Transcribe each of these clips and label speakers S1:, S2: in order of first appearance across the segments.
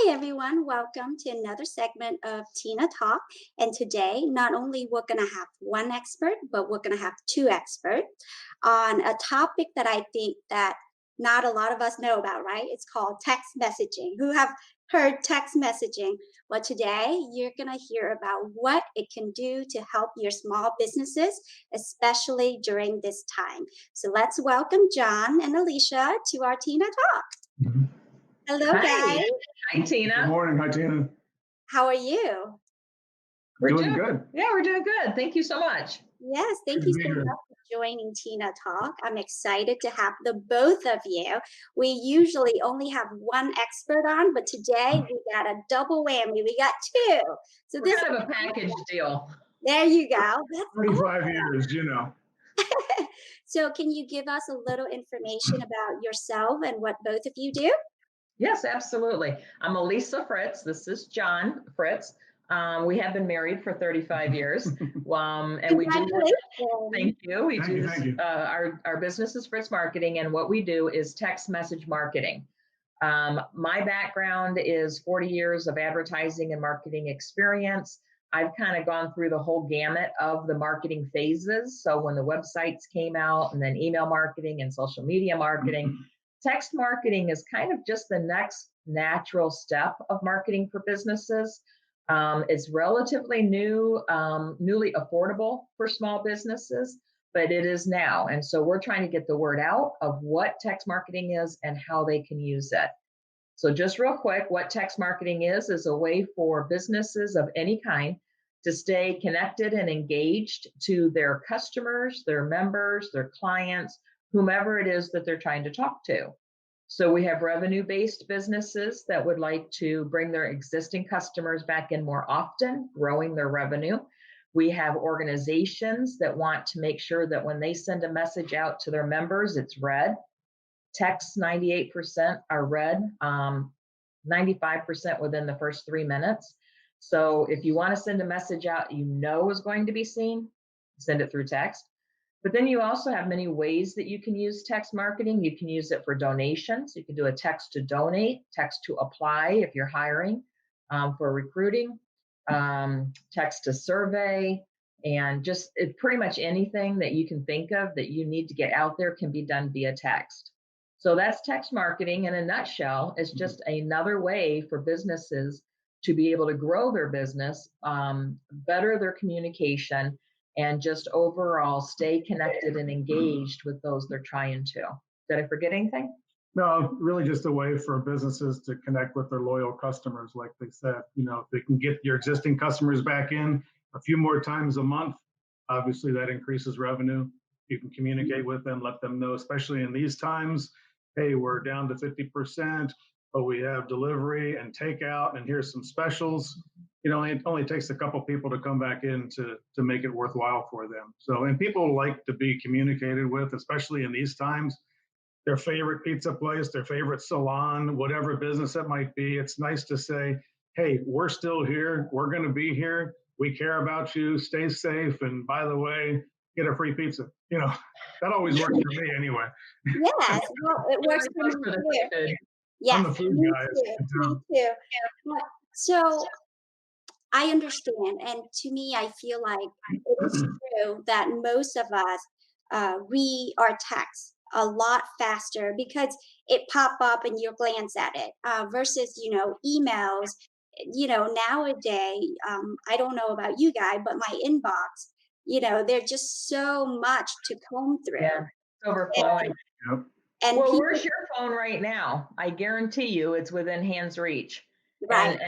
S1: everyone, welcome to another segment of Tina Talk. And today, not only we're going to have one expert, but we're going to have two experts on a topic that I think that not a lot of us know about, right? It's called text messaging. Who have heard text messaging? Well, today you're going to hear about what it can do to help your small businesses, especially during this time. So let's welcome John and Alicia to our Tina Talk.
S2: Mhm.
S1: Hello,
S3: Hi.
S1: guys.
S3: Hi,
S2: Good
S3: Tina.
S2: morning. Hi, Tina.
S1: How are you?
S3: We're
S2: Doing
S3: doing,
S2: good.
S3: yeah, we're doing good. Thank you so much.
S1: Yes,
S2: Good
S1: thank
S2: to
S1: you
S2: be
S1: so
S2: here.
S1: much for joining Tina Talk. I'm excited to have the both of you. We usually only have one expert on, but today we got a double whammy. We got two. So
S3: We're
S1: this
S3: kind of a package deal.
S1: there you go. That's
S2: 25 years,
S1: awesome. So can you give us a little information about yourself and what both of you do?
S3: Yes, absolutely. I'm Alesia Fritts. This is John Fritts. We have been married for 35 years. And we do,
S1: Congratulations.
S3: thank you. We
S2: Thank
S3: do
S2: you.
S3: this,
S2: Thank you.
S3: our business is Fritts Marketing, and what we do is text message marketing. My background is 40 years of advertising and marketing experience. I've kind of gone through the whole gamut of the marketing phases. So when the websites came out, and then email marketing and social media marketing, text marketing is kind of just the next natural step of marketing for businesses. It's relatively new, newly affordable for small businesses, but it is now. And so we're trying to get the word out of what text marketing is and how they can use it. So just real quick, what text marketing is a way for businesses of any kind to stay connected and engaged to their customers, their members, their clients, whomever it is that they're trying to talk to. So we have revenue-based businesses that would like to bring their existing customers back in more often, growing their revenue. We have organizations that want to make sure that when they send a message out to their members, it's read. Texts, 98% are read, 95% within the first 3 minutes. So if you want to send a message out you know is going to be seen, send it through text. But then you also have many ways that you can use text marketing. You can use it for donations. You can do a text to donate, text to apply if you're hiring, for recruiting, text to survey, and just pretty much anything that you can think of that you need to get out there can be done via text. So that's text marketing in a nutshell. It's just another way for businesses to be able to grow their business, better their communication, and just overall stay connected and engaged with those they're trying to. Did I forget anything?
S2: No, really just a way for businesses to connect with their loyal customers. Like they said, if they can get your existing customers back in a few more times a month, obviously that increases revenue. You can communicate with them, let them know, especially in these times, hey, we're down to 50%, but we have delivery and takeout, and here's some specials. It only takes a couple people to come back in to make it worthwhile for them. So, and people like to be communicated with, especially in these times. Their favorite pizza place, their favorite salon, whatever business it might be. It's nice to say, hey, we're still here. We're going to be here. We care about you. Stay safe. And by the way, get a free pizza. That always works for me anyway.
S1: Yes, well, it works for me
S3: For the
S1: too.
S3: food.
S2: I'm
S1: Yes,
S2: the food
S1: me
S2: guy
S1: too.
S2: in
S1: Me
S2: town.
S1: too. But- So I understand, and to me, I feel like it is true that most of us read our text a lot faster because it pop up and you glance at it versus emails. Nowadays, I don't know about you guys, but my inbox, they're just so much to comb through,
S3: Yeah, it's overflowing.
S1: and,
S2: Yep.
S1: and
S3: Well,
S1: people,
S3: where's your phone right now? I guarantee you it's within hand's reach.
S1: right?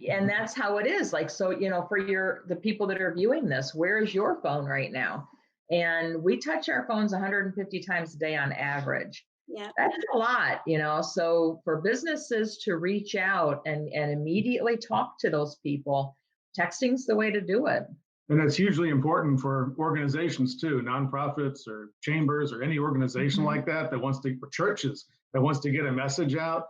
S3: And that's how it is. Like, so, for the people that are viewing this, where's your phone right now? And we touch our phones 150 times a day on average.
S1: Yeah.
S3: That's a lot, So for businesses to reach out and immediately talk to those people, texting's the way to do it.
S2: And it's hugely important for organizations too, nonprofits or chambers or any organization like that wants to, or churches that wants to get a message out.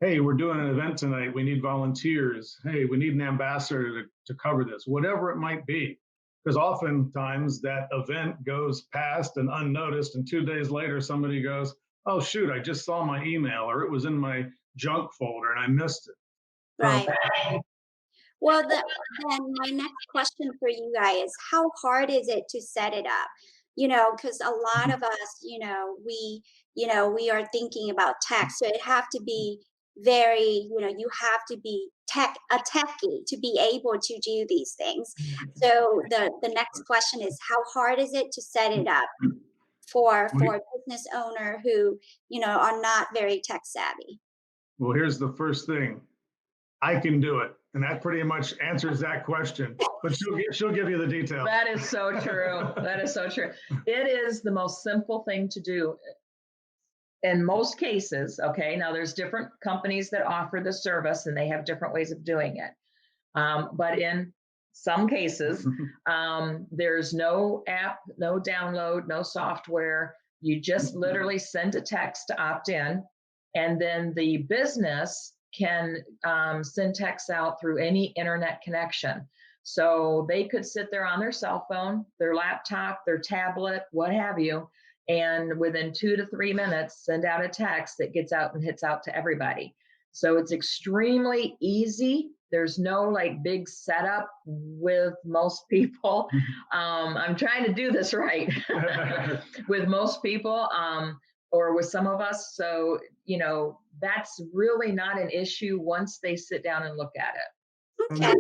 S2: Hey, we're doing an event tonight. We need volunteers. Hey, we need an ambassador to cover this, whatever it might be. Because oftentimes that event goes past and unnoticed, and 2 days later somebody goes, oh shoot, I just saw my email, or it was in my junk folder and I missed it.
S1: Right. Well, then my next question for you guys, how hard is it to set it up? Because a lot of us, we are thinking about tech, so it have to be very, you have to be a techie to be able to do these things. So the next question is, how hard is it to set it up for a business owner who, are not very tech savvy?
S2: Well, here's the first thing. I can do it. And that pretty much answers that question. But she'll give you the details.
S3: That is so true. That is so true. It is the most simple thing to do in most cases. Okay. Now there's different companies that offer the service and they have different ways of doing it. But in some cases, there's no app, no download, no software. You just literally send a text to opt in, and then the business can send texts out through any internet connection. So they could sit there on their cell phone, their laptop, their tablet, what have you, and within 2 to 3 minutes, send out a text that gets out and hits out to everybody. So it's extremely easy. There's no like big setup with most people. I'm trying to do this right with most people or with some of us. So, that's really not an issue once they sit down and look at it.
S1: Okay.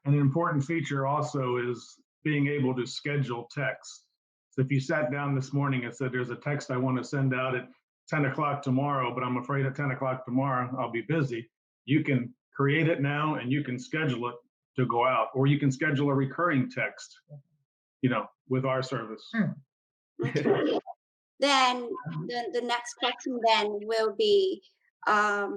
S2: And an important feature also is being able to schedule texts. So if you sat down this morning and said, there's a text I want to send out at 10 o'clock tomorrow, but I'm afraid at 10 o'clock tomorrow, I'll be busy. You can create it now and you can schedule it to go out, or you can schedule a recurring text, with our service.
S1: Okay. Then the next question then will be, I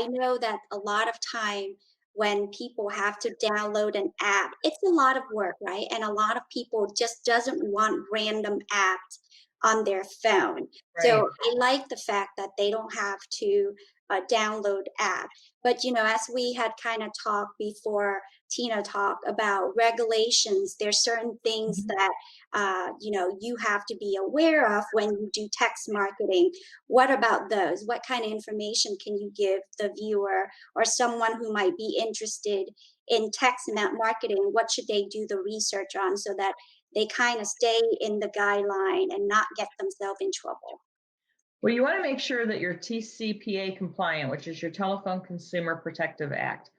S1: know that a lot of time when people have to download an app, it's a lot of work, right? And a lot of people just doesn't want random apps on their phone.
S3: Right.
S1: So I like the fact that they don't have to download app. But as we had kind of talked before, Tina talked about regulations. There's certain things that you have to be aware of when you do text marketing. What about those? What kind of information can you give the viewer or someone who might be interested in text marketing? What should they do the research on so that they kind of stay in the guideline and not get themselves in trouble?
S3: Well, you want to make sure that you're TCPA compliant, which is your Telephone Consumer Protective Act.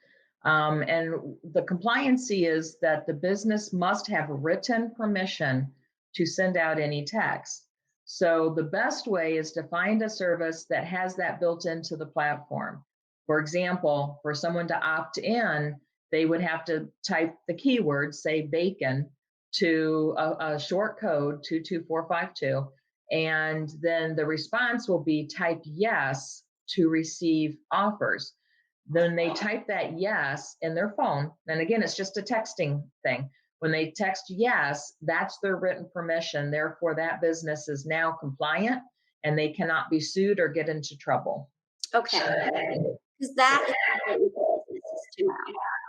S3: And the compliancy is that the business must have written permission to send out any text. So the best way is to find a service that has that built into the platform. For example, for someone to opt in, they would have to type the keyword, say bacon, to a short code 22452. And then the response will be type yes to receive offers. Then they type that yes in their phone. And again, it's just a texting thing. When they text yes, that's their written permission. Therefore, that business is now compliant and they cannot be sued or get into trouble.
S1: Okay. Because that is important for businesses to know.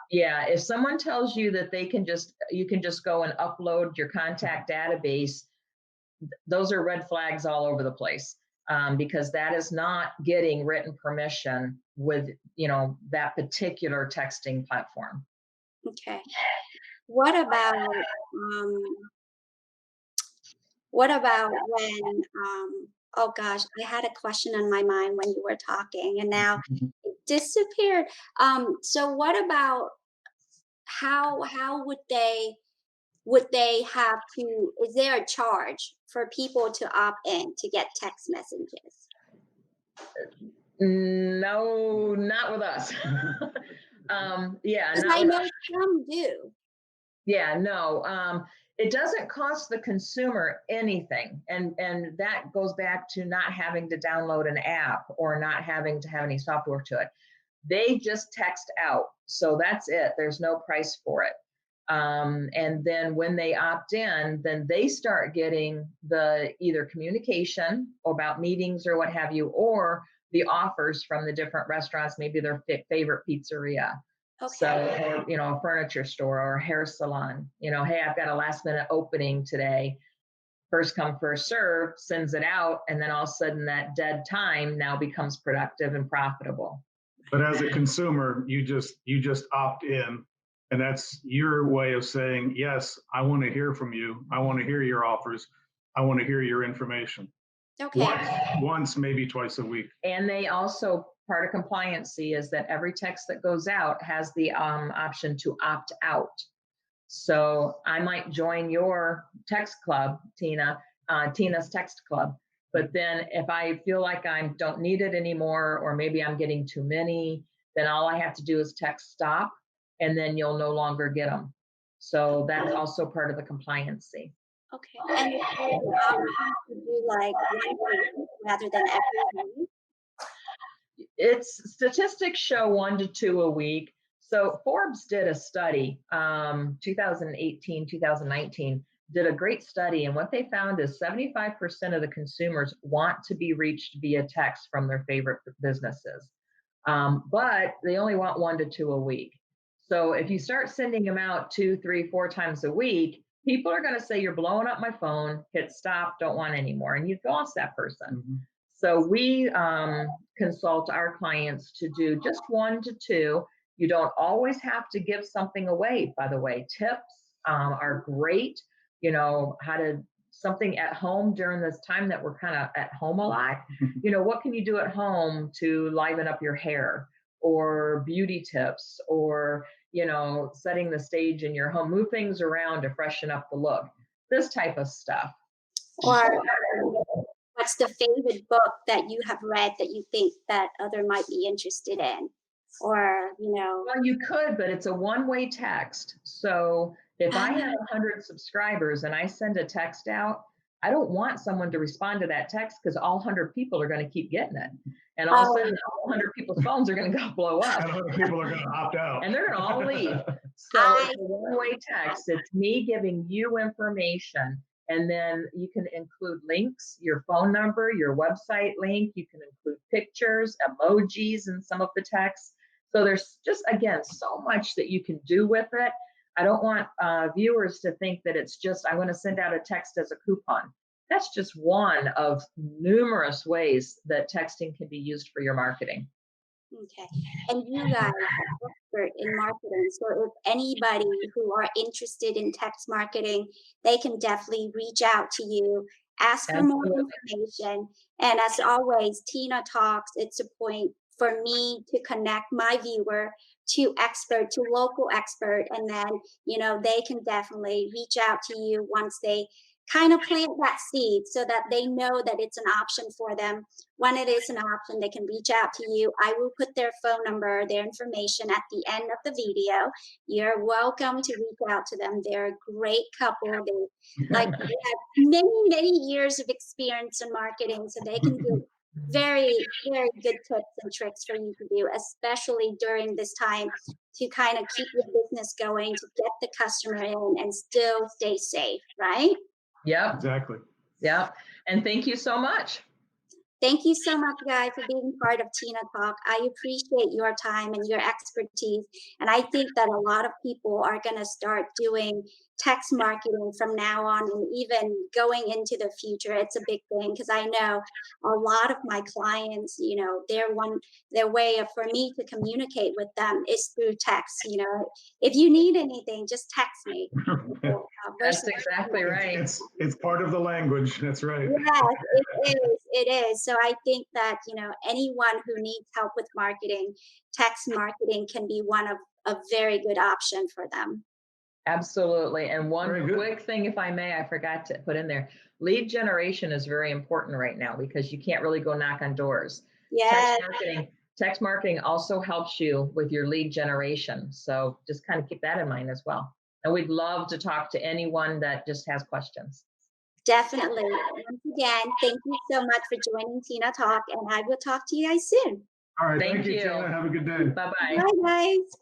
S3: Yeah, if someone tells you that you can just go and upload your contact database, those are red flags all over the place, because that is not getting written permission with, that particular texting platform.
S1: Okay. What about when oh gosh, I had a question on my mind when you were talking and now it disappeared. So what about how would they have to, is there a charge for people to opt in to get text messages?
S3: No, not with us. Yeah,
S1: Because
S3: not
S1: I
S3: with
S1: know
S3: us.
S1: some do.
S3: Yeah, no. It doesn't cost the consumer anything, and that goes back to not having to download an app or not having to have any software to it. They just text out, so that's it. There's no price for it. And then when they opt in, then they start getting the either communication about meetings or what have you, or the offers from the different restaurants, maybe their favorite pizzeria. So,
S1: Okay.
S3: or, a furniture store or a hair salon, hey, I've got a last minute opening today. First come, first serve, sends it out. And then all of a sudden that dead time now becomes productive and profitable.
S2: But as a consumer, you just opt in, and that's your way of saying, yes, I want to hear from you. I want to hear your offers. I want to hear your information.
S1: Okay.
S2: Once, maybe twice a week.
S3: And they also, part of compliancy is that every text that goes out has the option to opt out. So I might join your text club, Tina's text club. But then if I feel like I don't need it anymore, or maybe I'm getting too many, then all I have to do is text stop, and then you'll no longer get them. So that's also part of the compliancy.
S1: Okay. And is there an option to do like one a week rather than every week?
S3: It's statistics show 1 to 2 a week. So Forbes did a study, 2018, 2019, did a great study. And what they found is 75% of the consumers want to be reached via text from their favorite businesses. But they only want 1 to 2 a week. So if you start sending them out 2, 3, 4 times a week, people are going to say, you're blowing up my phone, hit stop, don't want any more. And you've lost that person.
S2: Mm-hmm.
S3: So we consult our clients to do just 1 to 2. You don't always have to give something away, by the way. Tips are great. You know, how to something at home during this time that we're kind of at home a lot. You know, what can you do at home to liven up your hair, or beauty tips, or, you know, setting the stage in your home, move things around to freshen up the look, this type of stuff.
S1: Or what's the favorite book that you have read that you think that other might be interested in? Or,
S3: Well, you could, but it's a one-way text. So if I have 100 subscribers and I send a text out, I don't want someone to respond to that text, because all 100 people are going to keep getting it. And all of a sudden, all 100 people's phones are going to go blow up.
S2: And other people are going to opt out.
S3: And they're going to all leave. So it's a one-way text. It's me giving you information. And then you can include links, your phone number, your website link. You can include pictures, emojis in some of the texts. So there's just, again, so much that you can do with it. I don't want viewers to think that it's just, I'm going to send out a text as a coupon. That's just one of numerous ways that texting can be used for your marketing.
S1: Okay. And you guys are expert in marketing. So if anybody who are interested in text marketing, they can definitely reach out to you, ask for more
S3: Absolutely.
S1: information. And as always, Tina Talks, it's a point for me to connect my viewer to expert, to local expert. And then, they can definitely reach out to you once they kind of plant that seed so that they know that it's an option for them. When it is an option, they can reach out to you. I will put their phone number, their information at the end of the video. You're welcome to reach out to them. They're a great couple. They have many, many years of experience in marketing, so they can give very, very good tips and tricks for you to do, especially during this time, to kind of keep your business going, to get the customer in and still stay safe, right?
S3: Yep.
S2: Exactly.
S3: Yep. And thank you so much.
S1: Thank you so much, guys, for being part of Tina Talk. I appreciate your time and your expertise. And I think that a lot of people are going to start doing text marketing from now on, and even going into the future. It's a big thing, because I know a lot of my clients, their way for me to communicate with them is through text. If you need anything, just text me.
S3: That's exactly right.
S2: It's part of the language. That's right.
S1: Yes, it is. It is. So I think that, anyone who needs help with marketing, text marketing can be one of a very good option for them.
S3: Absolutely. And one
S2: Very good.
S3: quick thing, if I may, I forgot to put in there. Lead generation is very important right now, because you can't really go knock on doors.
S1: Yes.
S3: Text marketing also helps you with your lead generation. So just kind of keep that in mind as well. And we'd love to talk to anyone that just has questions.
S1: Definitely. Once again, thank you so much for joining Tina Talk, and I will talk to you guys soon.
S2: All right.
S3: Thank
S2: Thank you,
S3: you.
S2: Tina. Have a good day.
S3: Bye-bye.
S1: Bye, guys.